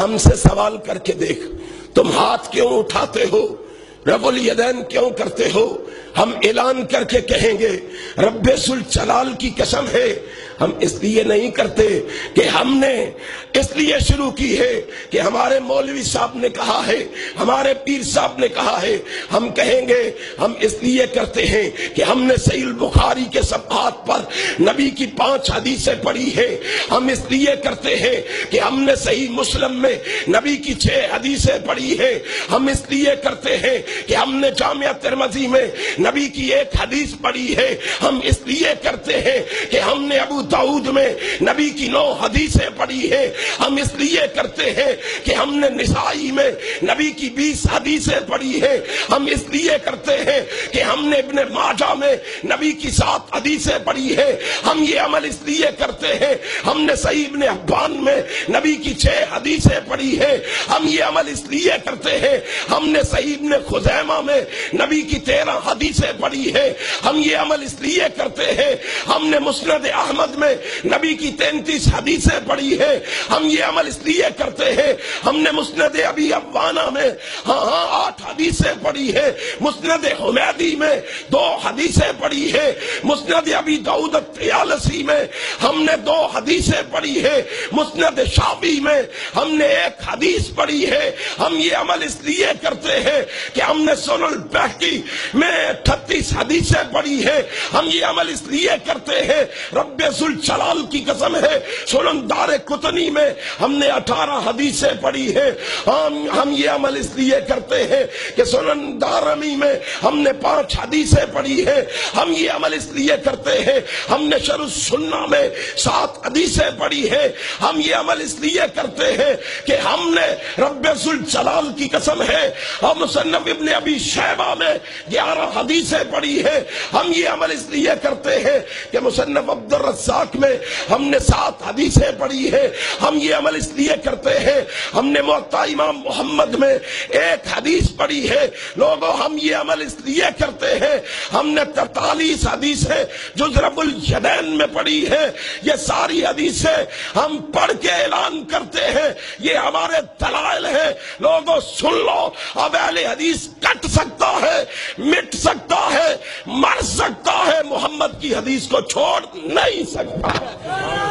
ہم سے سوال کر کے دیکھ، تم ہاتھ کیوں اٹھاتے ہو، رب الیدین کیوں کرتے ہو؟ ہم اعلان کر کے کہیں گے رب ذوالجلال کی قسم ہے ہم اس لیے نہیں کرتے کہ ہم نے اس لیے شروع کی ہے کہ ہمارے مولوی صاحب نے کہا ہے، ہمارے پیر صاحب نے کہا ہے۔ ہم کہیں گے ہم اس لیے کرتے ہیں کہ ہم نے صحیح البخاری کے صفحات پر نبی کی 5 حدیثیں پڑھی ہے۔ ہم اس لیے کرتے ہیں کہ ہم نے صحیح مسلم میں نبی کی 6 حدیثیں پڑھی ہے۔ ہم اس لیے کرتے ہیں کہ ہم نے جامعہ ترمذی میں نبی کی 1 حدیث پڑھی ہے۔ ہم اس لیے کرتے ہیں کہ ہم نے ابو داؤد میں نبی کی 9 حدیثیں پڑھی ہے۔ ہم اس لیے کرتے ہیں کہ ہم نے نسائی میں نبی کی 20 حدیثیں پڑھی ہے۔ ہم اس لیے کرتے ہیں کہ ہم نے ابن ماجہ میں نبی کی 7 حدیثیں پڑھی ہے۔ ہم یہ عمل اس لیے کرتے ہیں، ہم نے صحیح ابن حبان میں نبی کی 6 حدیثیں پڑھی ہے۔ ہم یہ عمل اس لیے کرتے ہیں، ہم نے صحیح ابن خزیمہ میں نبی کی 13 حدیثیں پڑھی ہے۔ ہم یہ عمل اس لیے کرتے ہیں، ہم نے مسند احمد میں نبی کی 33 حدیثیں پڑھی ہے۔ ہم یہ عمل اس لیے کرتے ہیں، ہم نے مسند ابی عوانہ میں 8 حدیثیں پڑھی ہے۔ مسند حمیدی میں 2 حدیثیں پڑھی ہے۔ مسند ابی داؤد الطیالسی میں ہم نے 2 حدیثیں پڑھی ہے۔ مسند شافعی میں ہم نے 1 حدیث پڑھی ہے۔ ہم یہ عمل اس لیے کرتے ہیں کہ ہم نے سنن البیہقی میں 38 حدیثیں پڑھی ہے۔ ہم یہ عمل اس لیے کرتے ہیں، رب ذوالجلال کی قسم ہے، سنن دارقطنی میں ہم نے 18 حدیثیں پڑھی ہے۔ ہم یہ عمل اس لیے کرتے ہیں کہ سنن دارمی میں ہم نے 5 حدیثیں پڑھی ہے۔ ہم یہ عمل اس لیے کرتے ہیں، ہم نے شرح السنہ میں 7 حدیثیں پڑھی ہے۔ ہم یہ عمل اس لیے کرتے ہیں کہ ہم نے رب ذوالجلال کی قسم ہے اور مصنف ابن ابی شیبہ میں 11 حدیثیں پڑھی ہے۔ ہم یہ عمل اس لیے کرتے ہیں کہ مصنف عبد الرزاق میں ہم نے 7 حدیثیں پڑھی ہے۔ ہم یہ عمل اس لیے کرتے ہیں، ہم نے موطا امام محمد میں 1 حدیث پڑھی ہے۔ لوگوں ہم یہ عمل اس لیے کرتے ہیں، ہم نے 43 حدیثیں جز رب الیدین میں پڑھی ہے۔ یہ ساری حدیثیں ہم پڑھ کے اعلان کرتے ہیں، یہ ہمارے دلائل ہیں۔ لوگوں سن لو، اب اہل حدیث کٹ سکتا ہے، مٹ سکتا ہے، مر سکتا ہے، محمد کی حدیث کو چھوڑ نہیں سکتا۔